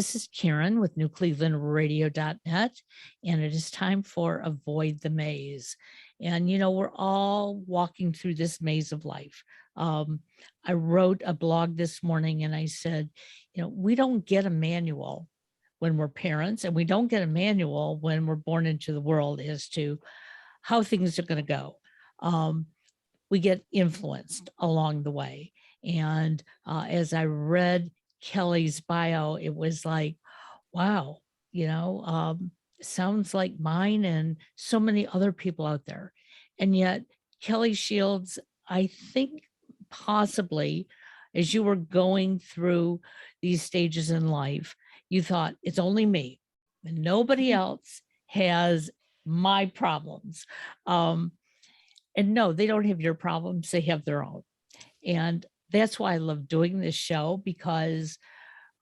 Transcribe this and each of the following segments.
This is Karen with NewClevelandRadio.net, and it is time for Avoid the Maze. And, we're all walking through this maze of life. I wrote a blog this morning and I said, we don't get a manual when we're parents, and we don't get a manual when we're born into the world as to how things are going to go. We get influenced along the way. And as I read Kelley's bio, it was like, wow, sounds like mine and so many other people out there. And yet, Kelley Shields, I think possibly as you were going through these stages in life, you thought, it's only me and nobody else has my problems. And no, they don't have your problems, they have their own. And that's why I love doing this show, because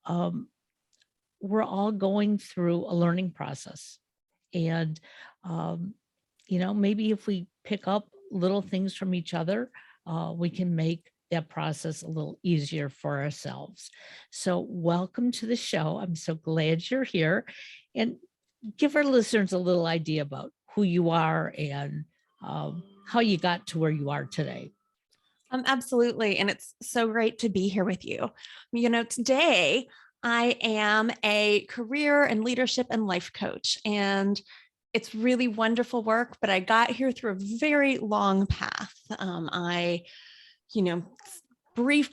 we're all going through a learning process. And, maybe if we pick up little things from each other, we can make that process a little easier for ourselves. So welcome to the show. I'm so glad you're here. And give our listeners a little idea about who you are and how you got to where you are today. Absolutely. And it's so great to be here with you. Today I am a career and leadership and life coach, and it's really wonderful work, but I got here through a very long path.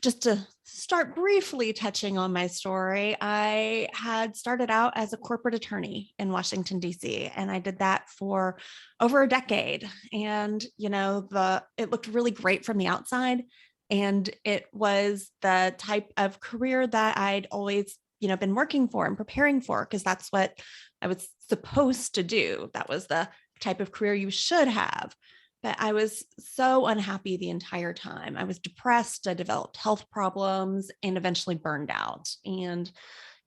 Just to start briefly touching on my story, I had started out as a corporate attorney in Washington, D.C., and I did that for over a decade. And, it looked really great from the outside. And it was the type of career that I'd always, been working for and preparing for, because that's what I was supposed to do. That was the type of career you should have. But I was so unhappy the entire time. I was depressed, I developed health problems, and eventually burned out. And,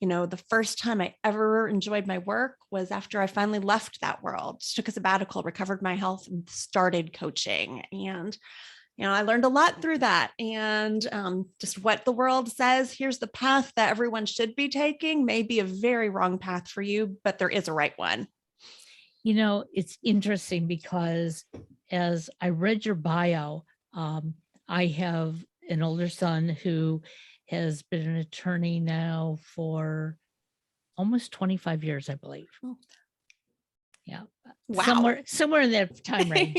the first time I ever enjoyed my work was after I finally left that world, just took a sabbatical, recovered my health, and started coaching. And, I learned a lot through that. And just what the world says, here's the path that everyone should be taking, may be a very wrong path for you, but there is a right one. It's interesting because as I read your bio, I have an older son who has been an attorney now for almost 25 years, I believe. Oh. Yeah. Wow. Somewhere in that time range.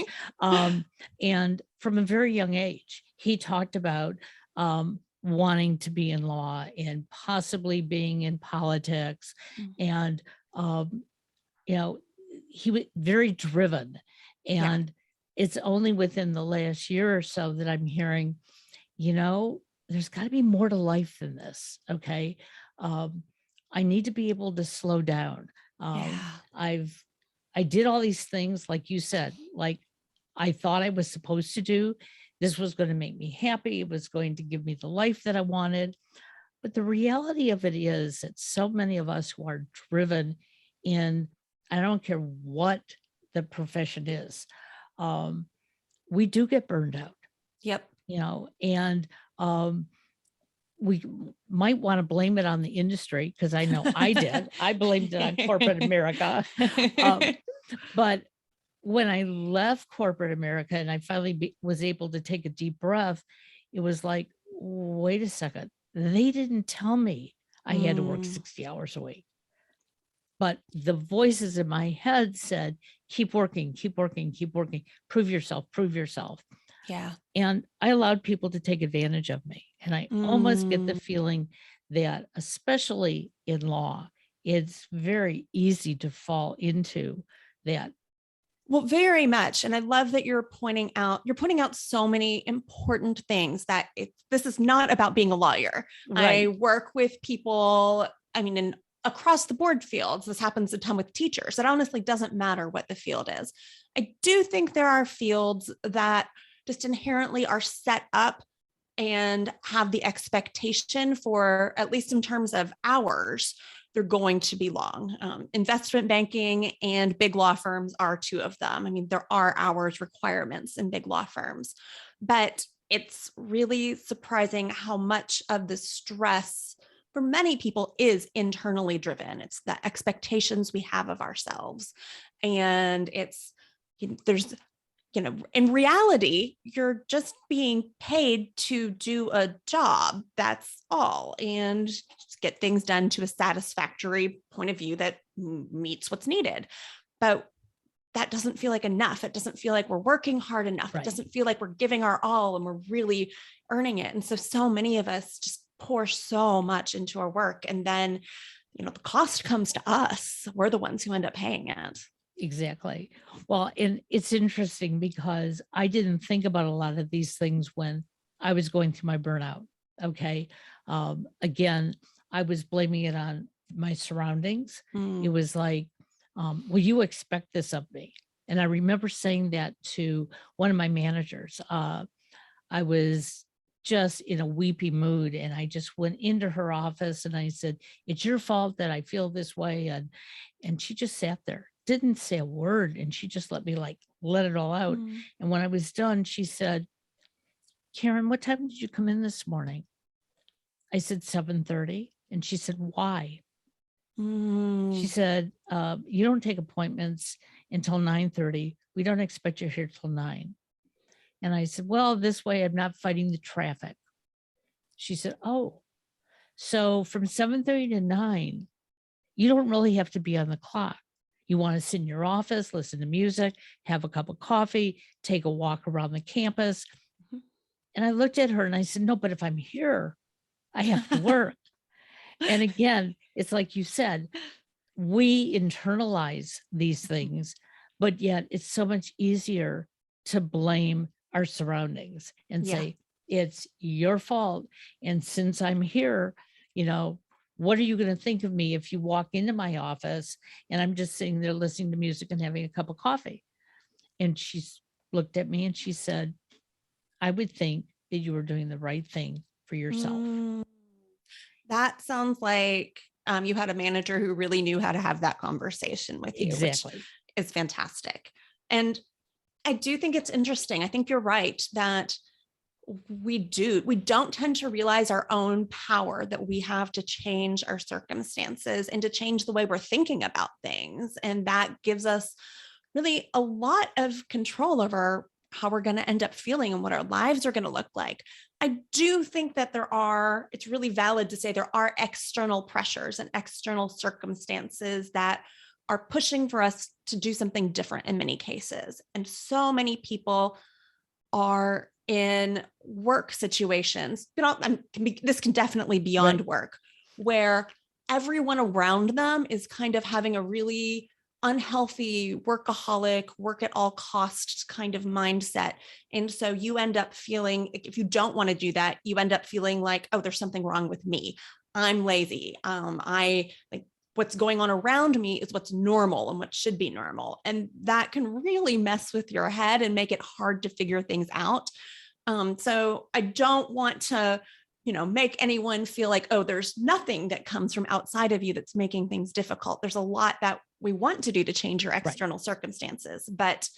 And from a very young age, he talked about wanting to be in law and possibly being in politics. And, he was very driven. And it's only within the last year or so that I'm hearing, there's got to be more to life than this. Okay. I need to be able to slow down. I did all these things, like you said, like I thought I was supposed to do. This was going to make me happy. It was going to give me the life that I wanted. But the reality of it is that so many of us who are driven in, I don't care what the profession is, we do get burned out. Yep. And we might want to blame it on the industry, because I know I did. I blamed it on corporate America. But when I left corporate America and I finally was able to take a deep breath, it was like, wait a second. They didn't tell me I had to work 60 hours a week. But the voices in my head said, keep working, keep working, keep working, prove yourself, prove yourself. Yeah. And I allowed people to take advantage of me. And I almost get the feeling that, especially in law, it's very easy to fall into that. Well, very much. And I love that you're pointing out so many important things, that this is not about being a lawyer. Right. I work with people, in across the board fields. This happens a ton with teachers. It honestly doesn't matter what the field is. I do think there are fields that just inherently are set up and have the expectation for, at least in terms of hours, they're going to be long. Investment banking and big law firms are two of them. There are hours requirements in big law firms, but it's really surprising how much of the stress for many people is internally driven. It's the expectations we have of ourselves. And it's, there's, in reality, you're just being paid to do a job. That's all. And just get things done to a satisfactory point of view that meets what's needed. But that doesn't feel like enough. It doesn't feel like we're working hard enough. Right. It doesn't feel like we're giving our all and we're really earning it. And so many of us just pour so much into our work. And then, the cost comes to us. We're the ones who end up paying it. Exactly. Well, and it's interesting because I didn't think about a lot of these things when I was going through my burnout. Okay. Again, I was blaming it on my surroundings. It was like, well, you expect this of me. And I remember saying that to one of my managers. I was just in a weepy mood, and I just went into her office and I said, it's your fault that I feel this way. And she just sat there, didn't say a word, and she just let me let it all out. And when I was done, she said, Karen, what time did you come in this morning? I said 7:30. And she said, why? She said, you don't take appointments until 9:30. We don't expect you here till 9. And I said, well, this way I'm not fighting the traffic. She said, oh, so from 7:30 to 9, you don't really have to be on the clock. You want to sit in your office, listen to music, have a cup of coffee, take a walk around the campus. And I looked at her and I said, no, but if I'm here, I have to work. And again, it's like you said, we internalize these things, but yet it's so much easier to blame our surroundings and say, it's your fault. And since I'm here, what are you going to think of me if you walk into my office and I'm just sitting there listening to music and having a cup of coffee? And she looked at me and she said, I would think that you were doing the right thing for yourself. That sounds like you had a manager who really knew how to have that conversation with you, Exactly. which is fantastic. And I do think it's interesting. I think you're right that we don't tend to realize our own power that we have to change our circumstances and to change the way we're thinking about things. And that gives us really a lot of control over how we're going to end up feeling and what our lives are going to look like. I do think that it's really valid to say there are external pressures and external circumstances that are pushing for us to do something different in many cases. And so many people are in work situations, this can definitely be beyond work, where everyone around them is kind of having a really unhealthy workaholic, work at all costs kind of mindset. And so you end up feeling, if you don't want to do that, you end up feeling like, oh, there's something wrong with me. I'm lazy. What's going on around me is what's normal and what should be normal. And that can really mess with your head and make it hard to figure things out. So I don't want to, make anyone feel like, oh, there's nothing that comes from outside of you that's making things difficult. There's a lot that we want to do to change your external circumstances. But,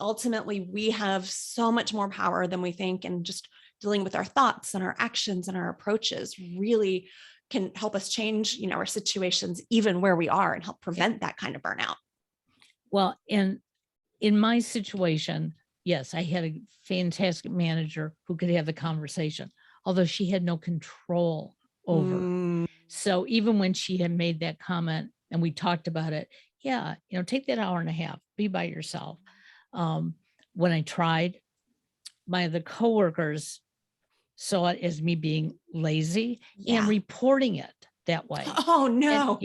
ultimately we have so much more power than we think. And just dealing with our thoughts and our actions and our approaches really can help us change, our situations, even where we are, and help prevent that kind of burnout. Well, in my situation, yes, I had a fantastic manager who could have the conversation, although she had no control over. So even when she had made that comment and we talked about it, take that hour and a half, be by yourself. When I tried, my other coworkers saw it as me being lazy and reporting it that way. Oh no.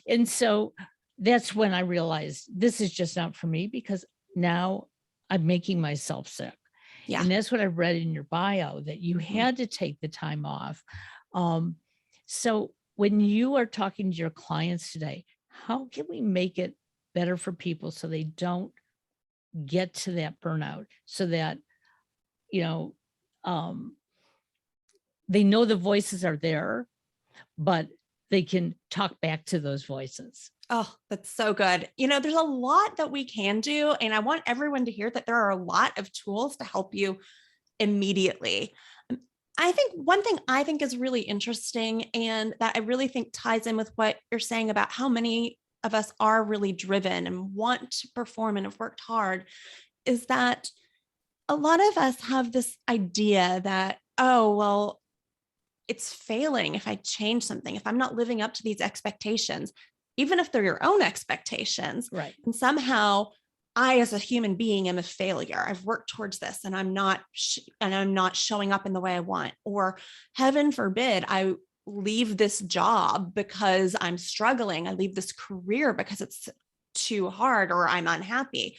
And so that's when I realized this is just not for me, because now I'm making myself sick. And that's what I read in your bio, that you had to take the time off. So when you are talking to your clients today, how can we make it better for people so they don't get to that burnout, so that, they know the voices are there, but they can talk back to those voices? Oh, that's so good. There's a lot that we can do. And I want everyone to hear that there are a lot of tools to help you immediately. I think one thing I think is really interesting and that I really think ties in with what you're saying about how many of us are really driven and want to perform and have worked hard is that a lot of us have this idea that, oh, well, it's failing if I change something, if I'm not living up to these expectations, even if they're your own expectations. Right. And somehow I, as a human being, am a failure. I've worked towards this and I'm not showing up in the way I want. Or heaven forbid, I leave this job because I'm struggling. I leave this career because it's too hard or I'm unhappy.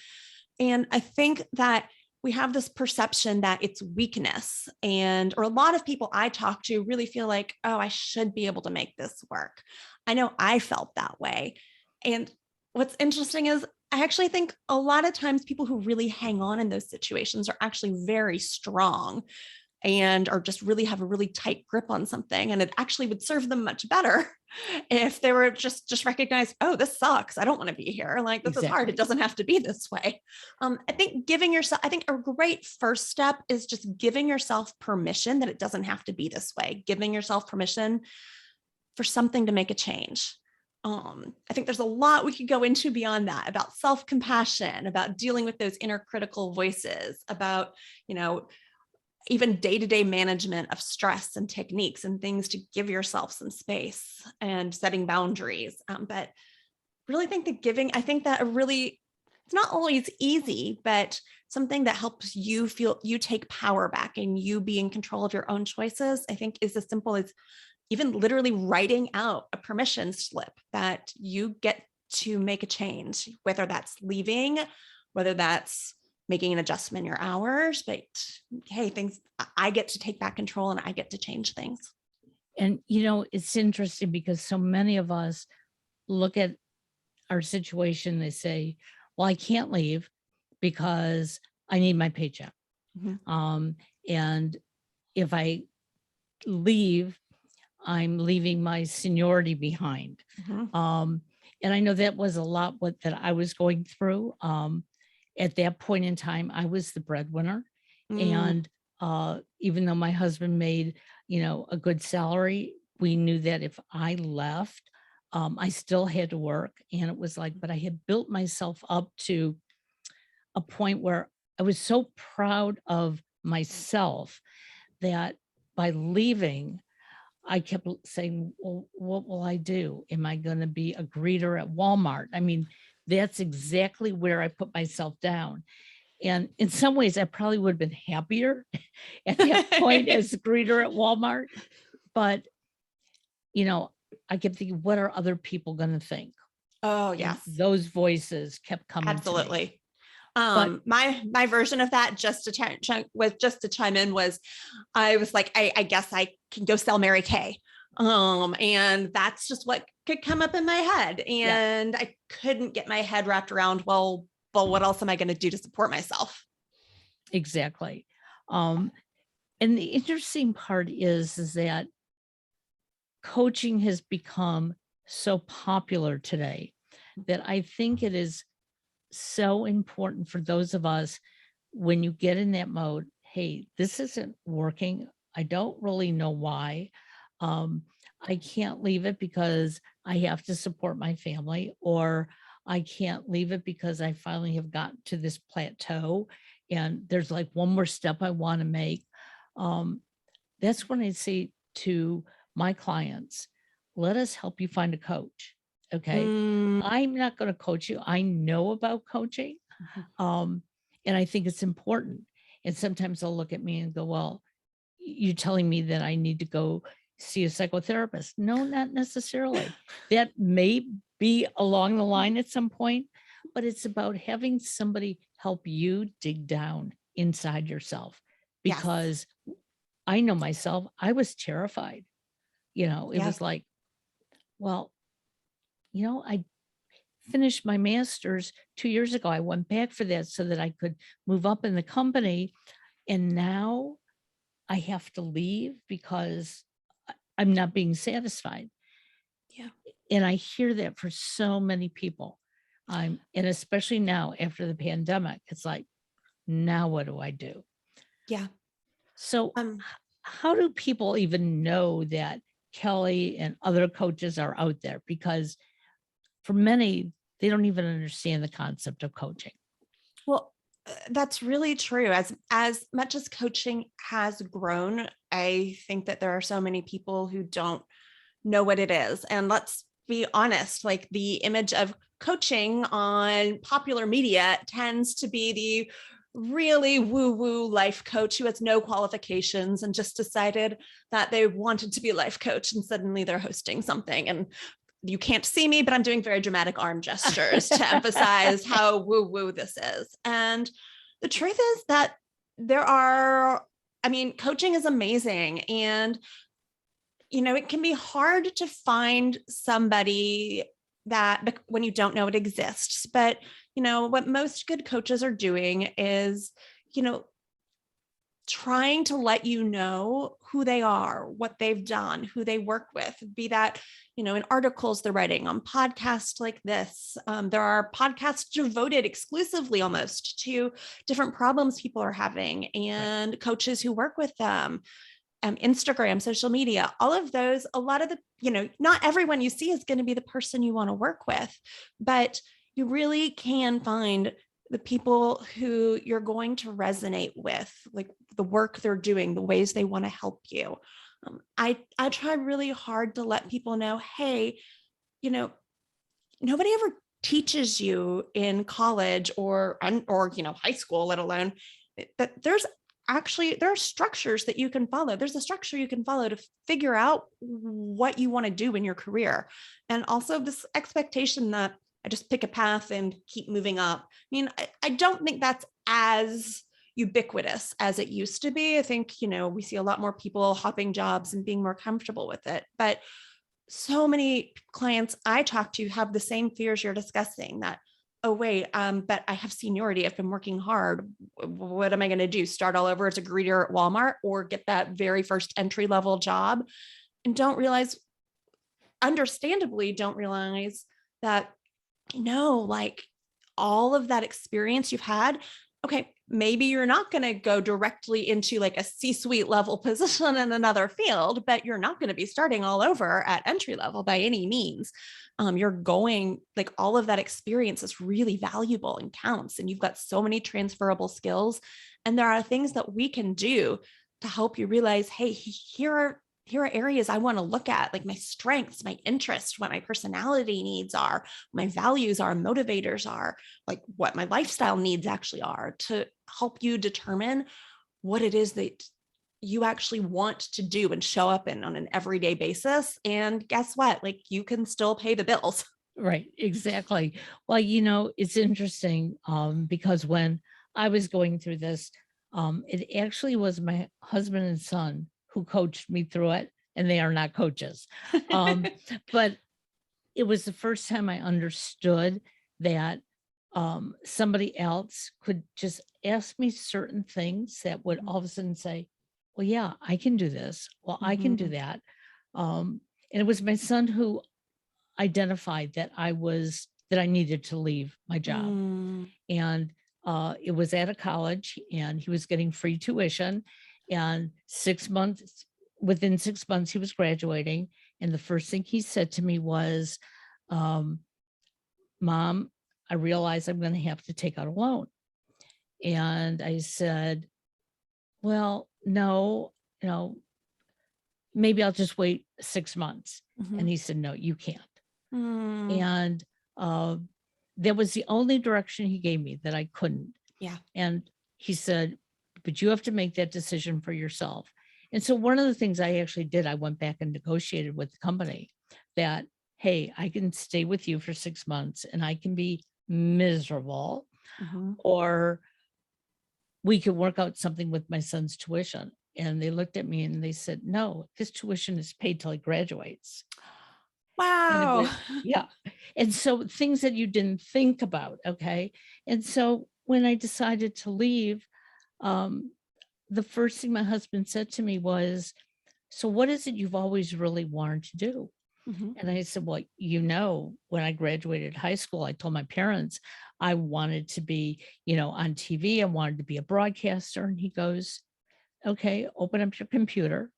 And I think that we have this perception that it's weakness. Or a lot of people I talk to really feel like, oh, I should be able to make this work. I know I felt that way. And what's interesting is I actually think a lot of times people who really hang on in those situations are actually very strong and are just really have a really tight grip on something. And it actually would serve them much better if they were just recognize, oh, this sucks. I don't want to be here. Like, this is hard. It doesn't have to be this way. I think I think a great first step is just giving yourself permission that it doesn't have to be this way, giving yourself permission for something to make a change. I think there's a lot we could go into beyond that, about self-compassion, about dealing with those inner critical voices, about, even day-to-day management of stress and techniques and things to give yourself some space and setting boundaries. But really think I think that it's not always easy, but something that helps you feel you take power back and you be in control of your own choices, I think is as simple as even literally writing out a permission slip that you get to make a change, whether that's leaving, whether that's making an adjustment in your hours, but hey, I get to take back control and I get to change things. And, it's interesting because so many of us look at our situation, they say, well, I can't leave because I need my paycheck. Mm-hmm. And if I leave, I'm leaving my seniority behind. Mm-hmm. And I know that was a lot that I was going through. At that point in time, I was the breadwinner. And even though my husband made, a good salary, we knew that if I left, I still had to work. And it was like, but I had built myself up to a point where I was so proud of myself that by leaving, I kept saying, well, what will I do? Am I going to be a greeter at Walmart? I mean, that's exactly where I put myself down. And in some ways, I probably would have been happier at that point as a greeter at Walmart. But, I kept thinking, what are other people going to think? Oh, yes. And those voices kept coming. Absolutely. My version of that, just to chime in, was I was like, I guess I can go sell Mary Kay. And that's just what could come up in my head. And I couldn't get my head wrapped around, well, what else am I going to do to support myself? Exactly. And the interesting part is that coaching has become so popular today that I think it is so important for those of us when you get in that mode, hey, this isn't working. I don't really know why. I can't leave it because I have to support my family, or I can't leave it because I finally have gotten to this plateau and there's like one more step I want to make. That's when I say to my clients, let us help you find a coach. Okay. I'm not going to coach you. I know about coaching. And I think it's important. And sometimes they'll look at me and go, well, you're telling me that I need to go see a psychotherapist. No, not necessarily. That may be along the line at some point, but it's about having somebody help you dig down inside yourself, because I know myself, I was terrified. It was like, well, I finished my master's 2 years ago. I went back for that so that I could move up in the company. And now I have to leave because I'm not being satisfied. Yeah. And I hear that for so many people. And especially now after the pandemic, it's like, now what do I do? Yeah. So how do people even know that Kelley and other coaches are out there? Because for many, they don't even understand the concept of coaching. Well, that's really true. As much as coaching has grown, I think that there are so many people who don't know what it is. And let's be honest, like the image of coaching on popular media tends to be the really woo-woo life coach who has no qualifications and just decided that they wanted to be a life coach, and suddenly they're hosting something. And you can't see me, but I'm doing very dramatic arm gestures to emphasize how woo-woo this is. And the truth is that coaching is amazing. And, it can be hard to find somebody that when you don't know it exists. But, what most good coaches are doing is, trying to let you know who they are, what they've done, who they work with, be that, in articles they're writing, on podcasts like this. There are podcasts devoted exclusively almost to different problems people are having, and right, coaches who work with them. Instagram, social media, all of those, a lot of the, not everyone you see is going to be the person you want to work with, but you really can find the people who you're going to resonate with, like the work they're doing, the ways they want to help you. I try really hard to let people know, hey, nobody ever teaches you in college or high school, let alone that there are structures that you can follow. There's a structure you can follow to figure out what you want to do in your career. And also this expectation that I just pick a path and keep moving up. I don't think that's as ubiquitous as it used to be. I think, we see a lot more people hopping jobs and being more comfortable with it. But so many clients I talk to have the same fears you're discussing, that, oh, wait, but I have seniority. I've been working hard. What am I going to do? Start all over as a greeter at Walmart or get that very first entry level job? And understandably, don't realize that, like all of that experience you've had, okay, maybe you're not going to go directly into like a C-suite level position in another field, but you're not going to be starting all over at entry level by any means. You're going, like, all of that experience is really valuable and counts. And you've got so many transferable skills. And there are things that we can do to help you realize, hey, here are areas I want to look at, like my strengths, my interests, what my personality needs are, my values are, motivators are, like what my lifestyle needs actually are, to help you determine what it is that you actually want to do and show up in on an everyday basis. And guess what? Like, you can still pay the bills. Right, exactly. Well, it's interesting because when I was going through this, it actually was my husband and son who coached me through it, and they are not coaches. Um, but it was the first time I understood that somebody else could just ask me certain things that would all of a sudden say, well, yeah, I can do this. Well, I can do that. And it was my son who identified that I needed to leave my job. And it was at a college, and he was getting free tuition, and within 6 months he was graduating. And the first thing he said to me was, Mom, I realize I'm going to have to take out a loan. And I said, well, no, maybe I'll just wait 6 months. And he said, no, you can't. And that was the only direction he gave me, that I couldn't. Yeah. And he said, but you have to make that decision for yourself. And so one of the things I actually did, I went back and negotiated with the company that, hey, I can stay with you for 6 months and I can be miserable, or we could work out something with my son's tuition. And they looked at me and they said, no, his tuition is paid till he graduates. Wow. Yeah. And so things that you didn't think about. Okay. And so when I decided to leave, the first thing my husband said to me was, so what is it you've always really wanted to do? And I said, well, when I graduated high school, I told my parents I wanted to be, on TV. I wanted to be a broadcaster. And he goes, okay, open up your computer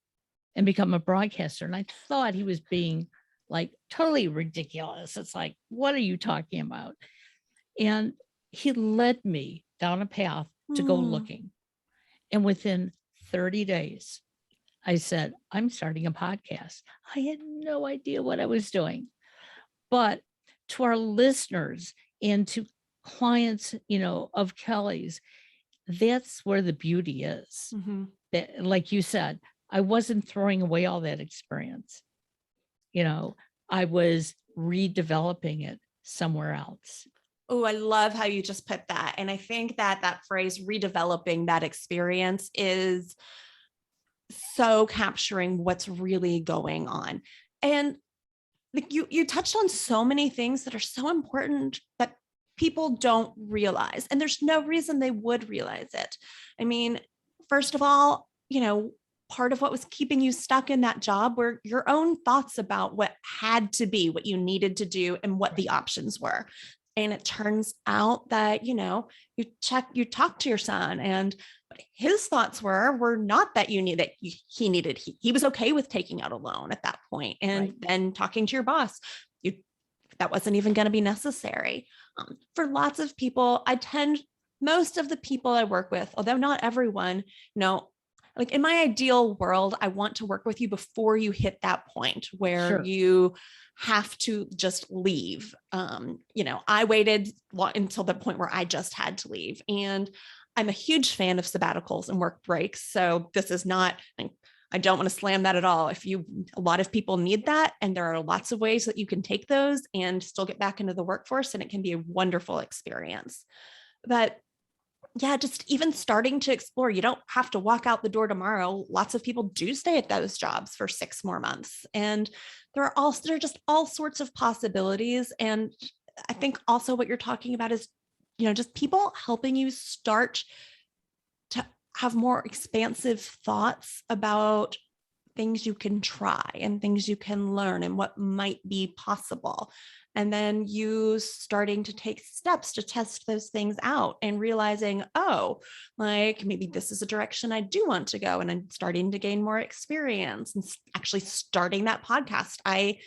and become a broadcaster. And I thought he was being like totally ridiculous. It's like, what are you talking about? And he led me down a path to go Mm. looking. And within 30 days, I said, I'm starting a podcast. I had no idea what I was doing. But to our listeners and to clients, of Kelley's, that's where the beauty is. Mm-hmm. That, like you said, I wasn't throwing away all that experience. I was redeveloping it somewhere else. Oh, I love how you just put that. And I think that that phrase, redeveloping that experience, is so capturing what's really going on. And like you touched on so many things that are so important that people don't realize. And there's no reason they would realize it. I mean, first of all, part of what was keeping you stuck in that job were your own thoughts about what had to be, what you needed to do, and what the options were. And it turns out that, you talk to your son, and his thoughts were not that he was okay with taking out a loan at that point. And then talking to your boss, that wasn't even going to be necessary. For lots of people, most of the people I work with, although not everyone, like in my ideal world, I want to work with you before you hit that point where you have to just leave. I waited until the point where I just had to leave. And I'm a huge fan of sabbaticals and work breaks. So this is not, I don't want to slam that at all. A lot of people need that. And there are lots of ways that you can take those and still get back into the workforce. And it can be a wonderful experience. But yeah, just even starting to explore, you don't have to walk out the door tomorrow. Lots of people do stay at those jobs for 6 more months. And there are just all sorts of possibilities. And I think also what you're talking about is, just people helping you start to have more expansive thoughts about things you can try and things you can learn and what might be possible. And then you starting to take steps to test those things out and realizing, oh, like maybe this is a direction I do want to go. And I'm starting to gain more experience and actually starting that podcast. I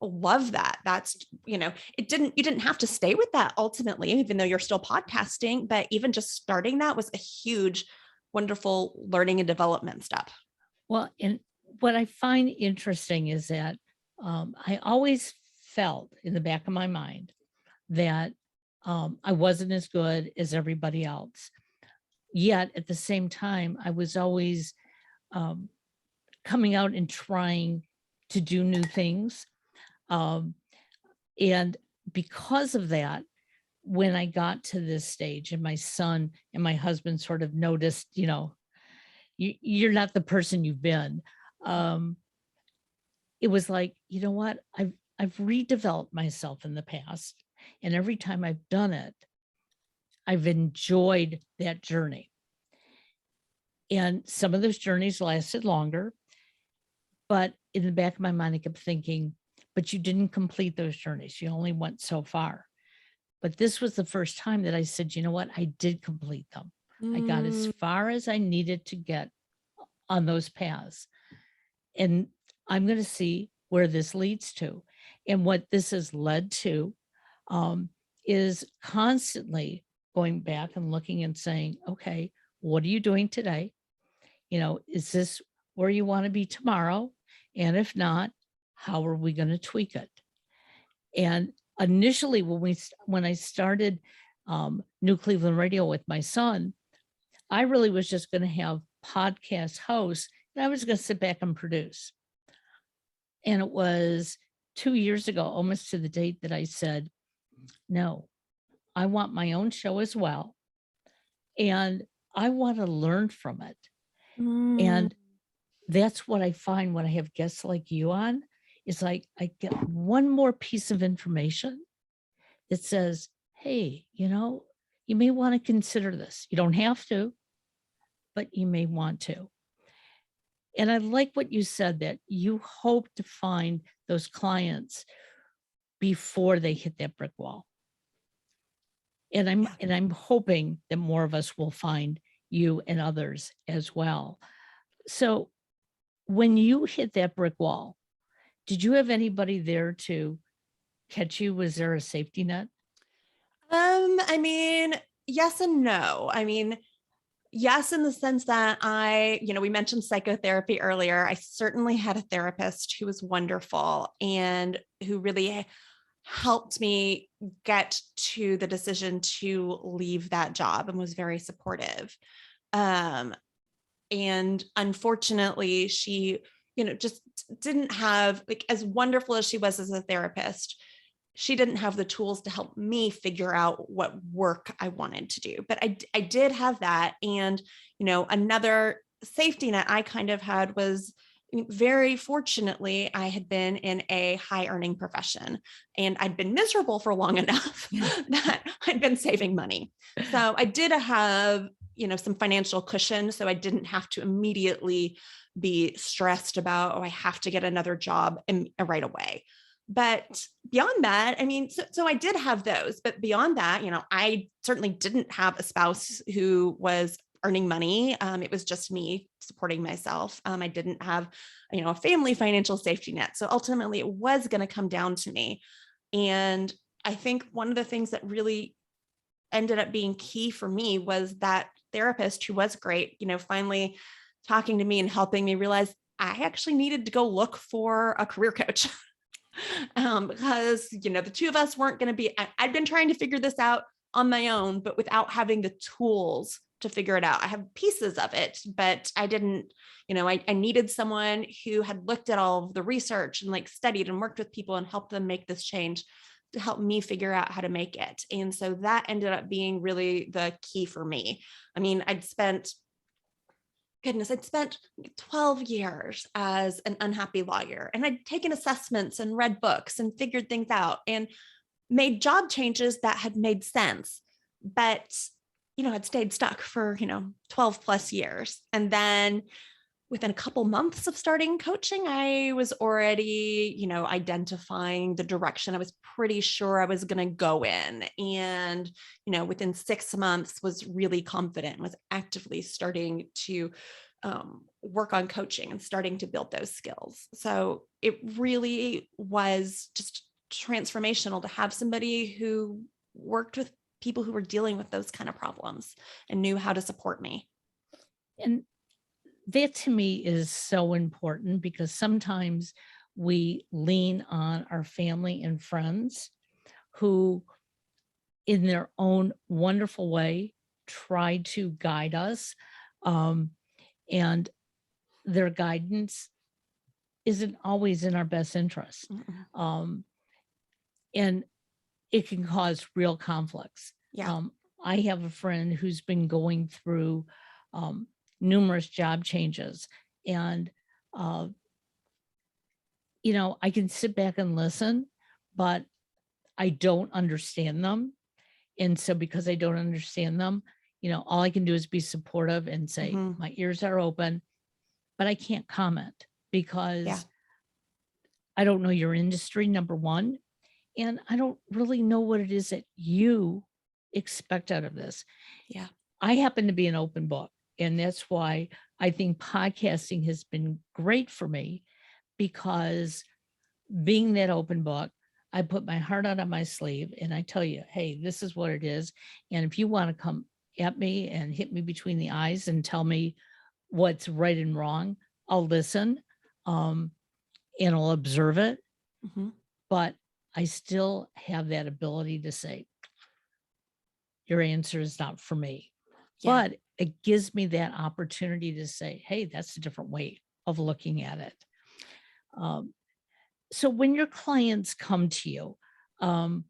love that. That's, you didn't have to stay with that ultimately, even though you're still podcasting, but even just starting that was a huge, wonderful learning and development step. Well, and what I find interesting is that I always felt in the back of my mind that I wasn't as good as everybody else. Yet at the same time, I was always coming out and trying to do new things. And because of that, when I got to this stage and my son and my husband sort of noticed, you're not the person you've been. It was like, you know what? I've redeveloped myself in the past. And every time I've done it, I've enjoyed that journey. And some of those journeys lasted longer. But in the back of my mind, I kept thinking, but you didn't complete those journeys. You only went so far. But this was the first time that I said, you know what? I did complete them. I got as far as I needed to get on those paths. And I'm going to see where this leads to. And what this has led to is constantly going back and looking and saying, okay, what are you doing today? Is this where you want to be tomorrow? And if not, how are we going to tweak it? And initially, when I started New Cleveland Radio with my son, I really was just going to have podcast hosts, and I was going to sit back and produce. And it was 2 years ago, almost to the date, that I said, no, I want my own show as well. And I want to learn from it. And that's what I find when I have guests like you on. It's like I get one more piece of information that says, hey, you may want to consider this. You don't have to, but you may want to. And I like what you said, that you hope to find those clients before they hit that brick wall. And I'm hoping that more of us will find you and others as well. So when you hit that brick wall, did you have anybody there to catch you? Was there a safety net? I mean, yes and no. I mean, yes, in the sense that we mentioned psychotherapy earlier. I certainly had a therapist who was wonderful and who really helped me get to the decision to leave that job and was very supportive. Um, and unfortunately, she, just didn't have, like, as wonderful as she was as a therapist, she didn't have the tools to help me figure out what work I wanted to do. But I did have that. And, another safety net I kind of had was, very fortunately, I had been in a high earning profession and I'd been miserable for long enough that I'd been saving money. So I did have, some financial cushion. So I didn't have to immediately be stressed about, oh, I have to get another job right away. But beyond that, I mean, so I did have those, but beyond that, I certainly didn't have a spouse who was earning money. It was just me supporting myself. I didn't have, a family financial safety net. So ultimately it was going to come down to me. And I think one of the things that really ended up being key for me was that therapist who was great, finally talking to me and helping me realize I actually needed to go look for a career coach. Because, the two of us weren't going to be, I'd been trying to figure this out on my own, but without having the tools to figure it out. I have pieces of it, but I didn't, I needed someone who had looked at all of the research and like studied and worked with people and helped them make this change to help me figure out how to make it. And so that ended up being really the key for me. I mean, I'd spent 12 years as an unhappy lawyer, and I'd taken assessments and read books and figured things out and made job changes that had made sense, but, had stayed stuck for, 12 plus years. And then within a couple months of starting coaching, I was already, identifying the direction I was pretty sure I was going to go in. And, within 6 months was really confident, was actively starting to work on coaching and starting to build those skills. So it really was just transformational to have somebody who worked with people who were dealing with those kind of problems and knew how to support me. And that to me is so important because sometimes we lean on our family and friends who, in their own wonderful way, try to guide us. And their guidance isn't always in our best interest. And it can cause real conflicts. Yeah. I have a friend who's been going through numerous job changes, and I can sit back and listen, but I don't understand them. And so because I don't understand them, all I can do is be supportive and say, my ears are open, but I can't comment because I don't know your industry, number one. And I don't really know what it is that you expect out of this. Yeah. I happen to be an open book. And that's why I think podcasting has been great for me, because being that open book, I put my heart out on my sleeve and I tell you, hey, this is what it is. And if you want to come at me and hit me between the eyes and tell me what's right and wrong, I'll listen and I'll observe it. But I still have that ability to say, your answer is not for me. Yeah. But it gives me that opportunity to say, hey, that's a different way of looking at it. So when your clients come to you, are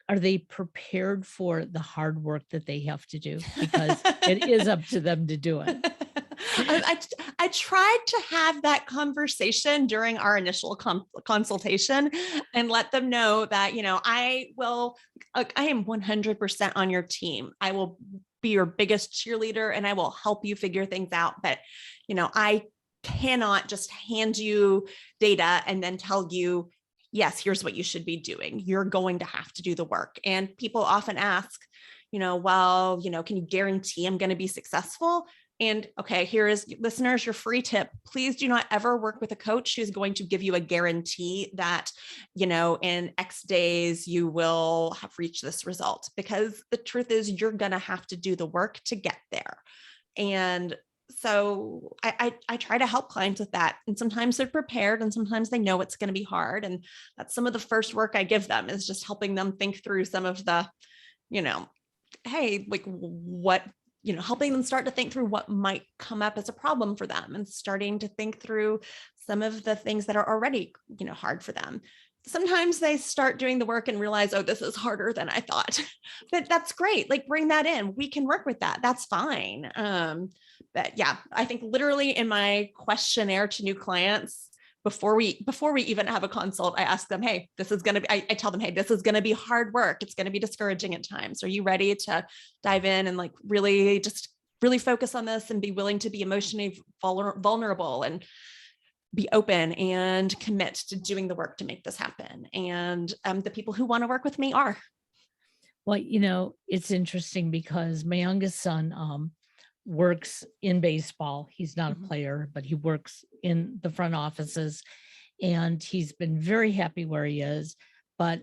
they prepared for the hard work that they have to do? Because it is up to them to do it. I tried to have that conversation during our initial consultation and let them know that, I am 100% on your team. I will be your biggest cheerleader and I will help you figure things out. But, I cannot just hand you data and then tell you, yes, here's what you should be doing. You're going to have to do the work. And people often ask, well, can you guarantee I'm going to be successful? And okay, here is, listeners, your free tip. Please do not ever work with a coach who's going to give you a guarantee that, in X days you will have reached this result, because the truth is you're going to have to do the work to get there. And so I try to help clients with that. And sometimes they're prepared and sometimes they know it's going to be hard. And that's some of the first work I give them, is just helping them think through some of the, hey, like what, helping them start to think through what might come up as a problem for them, and starting to think through some of the things that are already, hard for them. Sometimes they start doing the work and realize, oh, this is harder than I thought. But that's great. Like, bring that in. We can work with that. That's fine. But yeah, I think literally in my questionnaire to new clients, before we even have a consult, I ask them, hey, this is going to be, I tell them, hey, this is going to be hard work. It's going to be discouraging at times. Are you ready to dive in and like really focus on this and be willing to be emotionally vulnerable and be open and commit to doing the work to make this happen? And the people who want to work with me are. Well, it's interesting because my youngest son works in baseball. He's not a player, but he works in the front offices, and he's been very happy where he is. But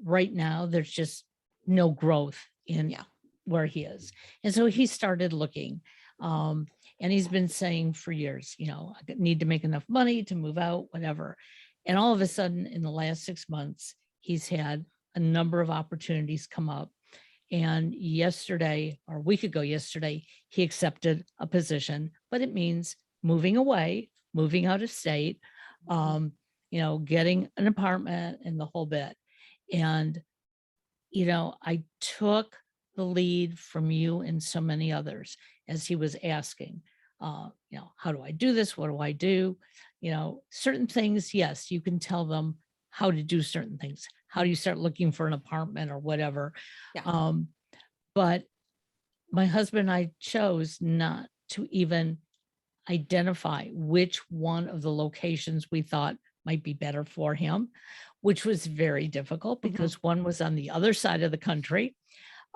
right now there's just no growth in where he is. And so he started looking. And he's been saying for years, I need to make enough money to move out, whatever. And all of a sudden, in the last 6 months, he's had a number of opportunities come up. And yesterday, or a week ago yesterday, he accepted a position, but it means moving away, moving out of state, getting an apartment and the whole bit. And, I took the lead from you and so many others as he was asking, how do I do this? What do I do? Certain things, yes, you can tell them how to do certain things. How do you start looking for an apartment or whatever? Yeah. But my husband and I chose not to even identify which one of the locations we thought might be better for him, which was very difficult because one was on the other side of the country.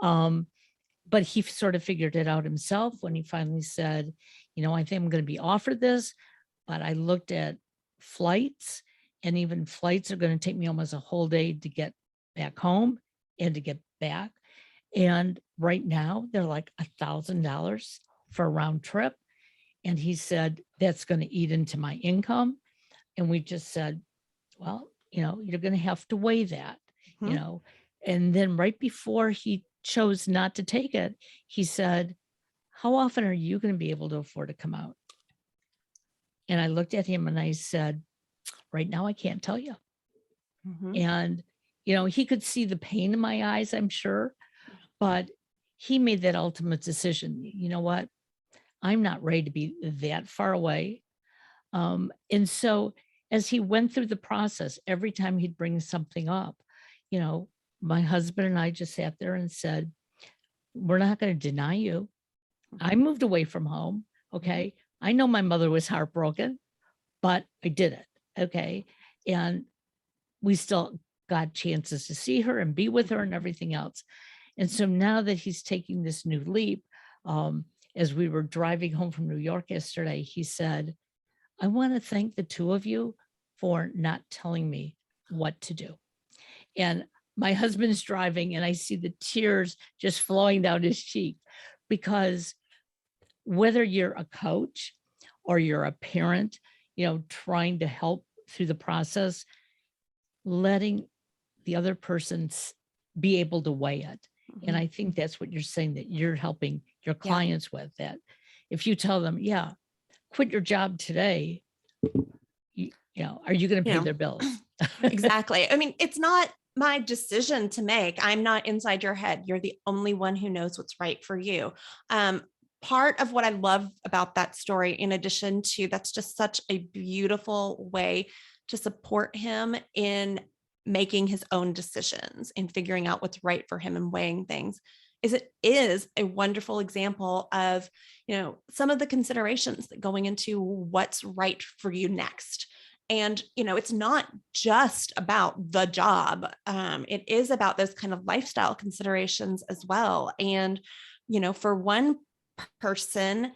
But he sort of figured it out himself when he finally said, I think I'm going to be offered this, but I looked at flights, and even flights are going to take me almost a whole day to get back home and to get back. And right now they're like $1,000 for a round trip. And he said, that's going to eat into my income. And we just said, well, you're going to have to weigh that, and then right before he chose not to take it, he said, how often are you going to be able to afford to come out? And I looked at him and I said, right now, I can't tell you. And, he could see the pain in my eyes, I'm sure, but he made that ultimate decision. You know what? I'm not ready to be that far away. And so as he went through the process, every time he'd bring something up, my husband and I just sat there and said, we're not going to deny you. I moved away from home. Okay. I know my mother was heartbroken, but I did it. Okay. And we still got chances to see her and be with her and everything else. And so now that he's taking this new leap, as we were driving home from New York yesterday, he said, I want to thank the two of you for not telling me what to do. And my husband's driving and I see the tears just flowing down his cheek, because whether you're a coach or you're a parent, trying to help through the process, letting the other person be able to weigh it. And I think that's what you're saying, that you're helping your clients with, that if you tell them, quit your job today, are you going to pay their bills? Exactly. I mean, it's not my decision to make. I'm not inside your head. You're the only one who knows what's right for you. Part of what I love about that story, in addition to that's just such a beautiful way to support him in making his own decisions and figuring out what's right for him and weighing things, is it is a wonderful example of, some of the considerations that going into what's right for you next. And, it's not just about the job. It is about those kind of lifestyle considerations as well. And, for one person,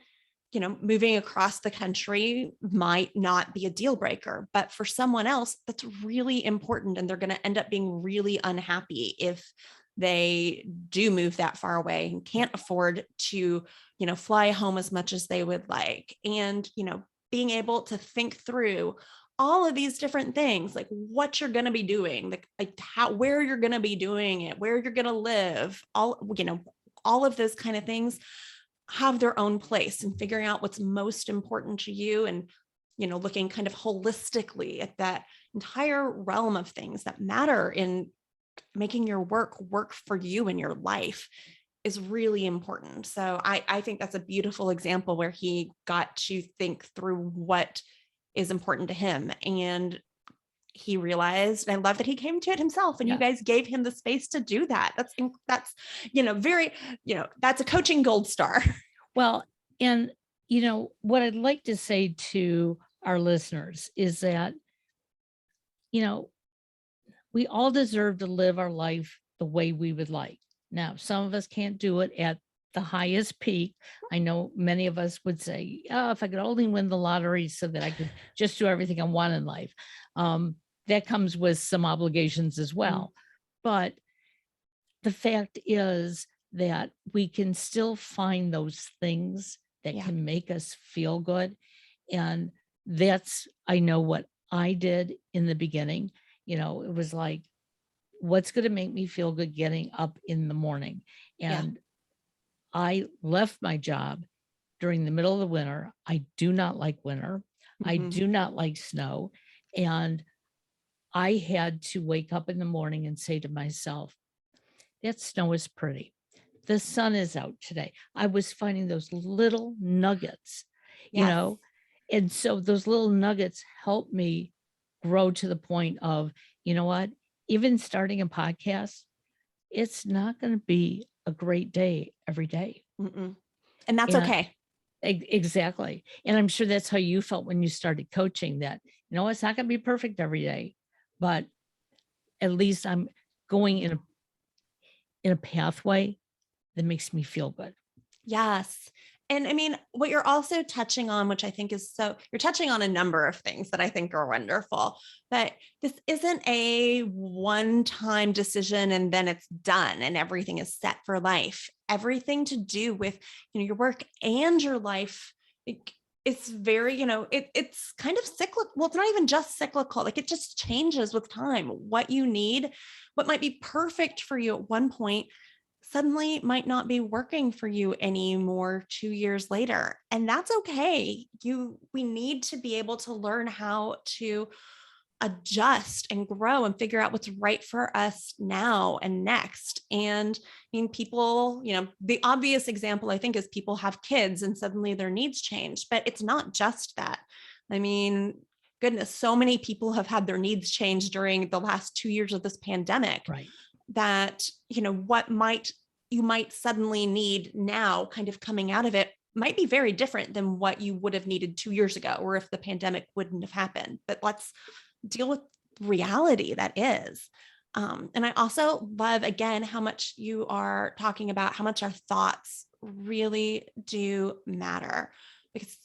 moving across the country might not be a deal breaker, but for someone else, that's really important. And they're going to end up being really unhappy if they do move that far away and can't afford to, fly home as much as they would like. And, being able to think through all of these different things, like what you're going to be doing, like where you're going to be doing it, where you're going to live, all of those kind of things have their own place, and figuring out what's most important to you, and looking kind of holistically at that entire realm of things that matter in making your work for you and your life is really important. So I think that's a beautiful example where he got to think through what is important to him, and he realized, I love that he came to it himself, and you guys gave him the space to do that. That's very, that's a coaching gold star. Well, and what I'd like to say to our listeners is that, we all deserve to live our life the way we would like. Now, some of us can't do it at the highest peak. I know many of us would say, oh, if I could only win the lottery so that I could just do everything I want in life. That comes with some obligations as well. But the fact is that we can still find those things that can make us feel good. And that's, I know what I did in the beginning. It was like, what's going to make me feel good getting up in the morning? And I left my job during the middle of the winter. I do not like winter. I do not like snow. And I had to wake up in the morning and say to myself, that snow is pretty. The sun is out today. I was finding those little nuggets, and so those little nuggets helped me grow to the point of, what, even starting a podcast, it's not going to be a great day every day. And that's okay. Exactly. And I'm sure that's how you felt when you started coaching, that, it's not going to be perfect every day, but at least I'm going in a pathway that makes me feel good. Yes. And I mean, what you're also touching on, which I think is you're touching on a number of things that I think are wonderful, but this isn't a one-time decision and then it's done and everything is set for life. Everything to do with, your work and your life, it's very, it's kind of cyclical. Well, it's not even just cyclical. Like it just changes with time. What you need, what might be perfect for you at one point suddenly might not be working for you anymore 2 years later. And that's okay. We need to be able to learn how to adjust and grow and figure out what's right for us now and next. And I mean, people, the obvious example I think is people have kids and suddenly their needs change, but it's not just that. I mean, goodness, so many people have had their needs change during the last 2 years of this pandemic. Right. That, what you might suddenly need now kind of coming out of it might be very different than what you would have needed 2 years ago, or if the pandemic wouldn't have happened. But let's deal with reality that is. And I also love, again, how much you are talking about how much our thoughts really do matter. Because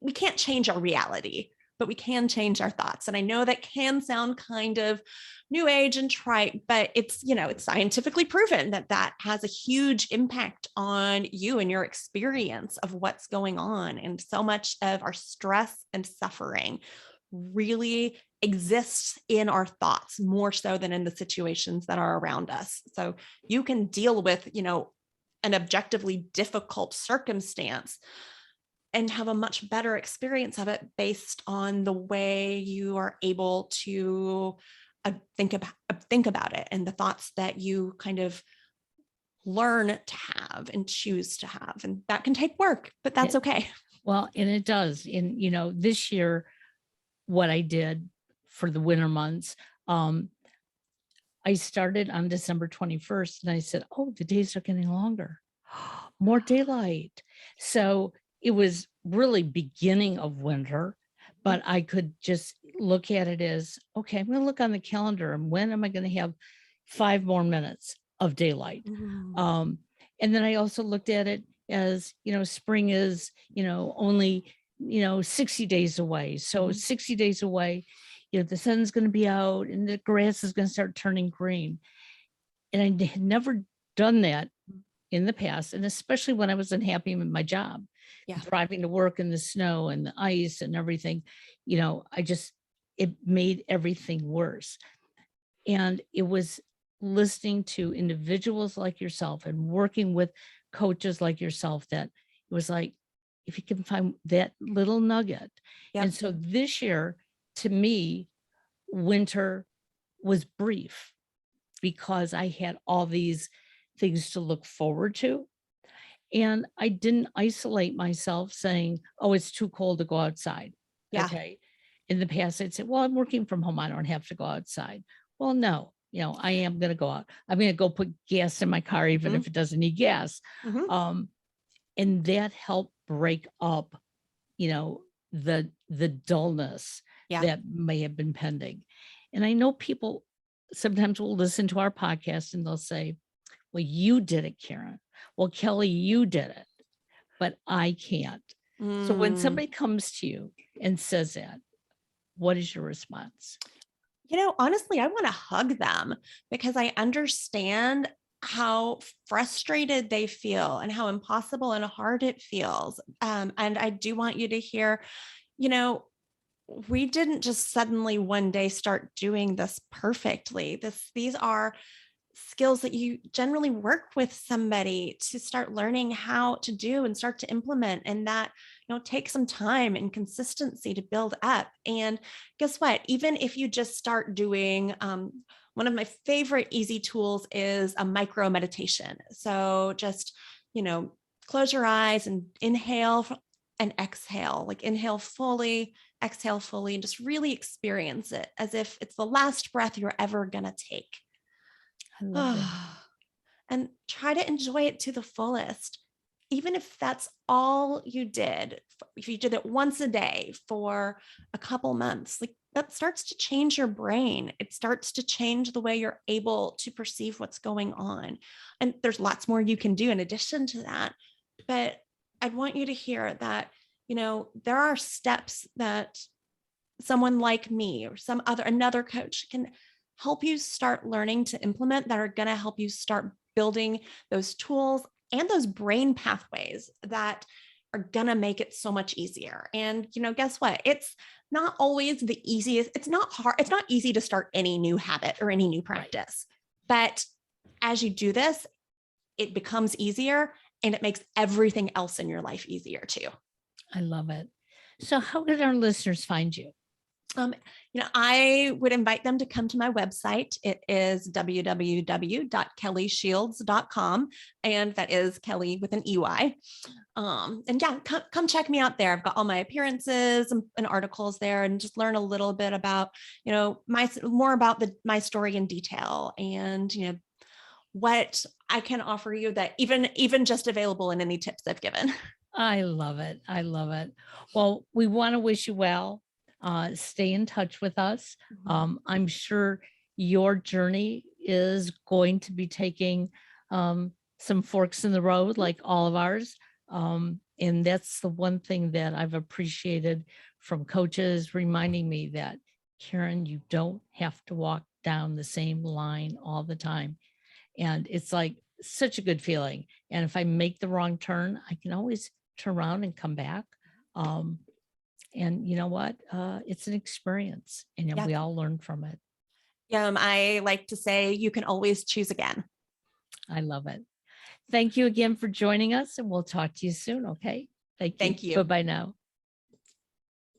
we can't change our reality, but we can change our thoughts. And I know that can sound kind of new age and trite, but it's scientifically proven that has a huge impact on you and your experience of what's going on. And so much of our stress and suffering really exists in our thoughts more so than in the situations that are around us. So you can deal with, an objectively difficult circumstance and have a much better experience of it based on the way you are able to think about it, and the thoughts that you kind of learn to have and choose to have. And that can take work, but that's okay. Well, and it does. And, this year, what I did for the winter months, I started on December 21st and I said, oh, the days are getting longer, more daylight. So it was really beginning of winter, but I could just look at it as, okay, I'm going to look on the calendar and when am I going to have 5 more minutes of daylight? And then I also looked at it as, spring is, only, 60 days away. So Mhm. 60 days away, the sun's going to be out and the grass is going to start turning green. And I had never done that in the past. And especially when I was unhappy with my job, Yeah. driving to work in the snow and the ice and everything, it made everything worse. And it was listening to individuals like yourself and working with coaches like yourself that it was like, if you can find that little nugget. Yep. And so this year, to me, winter was brief because I had all these things to look forward to. And I didn't isolate myself saying, oh, it's too cold to go outside. Yeah. Okay. In the past, I'd say, well, I'm working from home. I don't have to go outside. Well, no, I am going to go out. I'm going to go put gas in my car, even Mhm. if it doesn't need gas. Mhm. And that helped break up, the dullness Yeah. that may have been pending. And I know people sometimes will listen to our podcast and they'll say, well, you did it, Karen. Well, Kelley, you did it, but I can't. So when Mm. somebody comes to you and says that, what is your response? Honestly, I want to hug them because I understand how frustrated they feel and how impossible and hard it feels. And I do want you to hear, you know, we didn't just suddenly one day start doing this perfectly. These are skills that you generally work with somebody to start learning how to do and start to implement, and that take some time and consistency to build up. And guess what, even if you just start doing one of my favorite easy tools is a micro meditation. So just close your eyes and inhale and exhale, like inhale fully, exhale fully, and just really experience it as if it's the last breath you're ever going to take. I love that. And try to enjoy it to the fullest. Even if that's all you did, if you did it once a day for a couple months, like that starts to change your brain. It starts to change the way you're able to perceive what's going on. And there's lots more you can do in addition to that. But I'd want you to hear that, there are steps that someone like me or another coach can help you start learning to implement that are going to help you start building those tools and those brain pathways that are going to make it so much easier. And, guess what? It's not always the easiest. It's not hard. It's not easy to start any new habit or any new practice. Right. But as you do this, it becomes easier and it makes everything else in your life easier too. I love it. So how can our listeners find you? I would invite them to come to my website. It is www.kelleyshields.com. And that is Kelley with an EY. And yeah, come check me out there. I've got all my appearances and articles there, and just learn a little bit about, more about my story in detail, and, what I can offer you that even just available in any tips I've given. I love it. I love it. Well, we want to wish you well. Stay in touch with us. I'm sure your journey is going to be taking some forks in the road like all of ours. And that's the one thing that I've appreciated from coaches reminding me that, Karen, you don't have to walk down the same line all the time. And it's like such a good feeling. And if I make the wrong turn, I can always turn around and come back. And you know what? It's an experience, and Yeah. we all learn from it. I like to say you can always choose again. I love it. Thank you again for joining us, and we'll talk to you soon. Okay. Thank you. Thank you. Bye-bye now.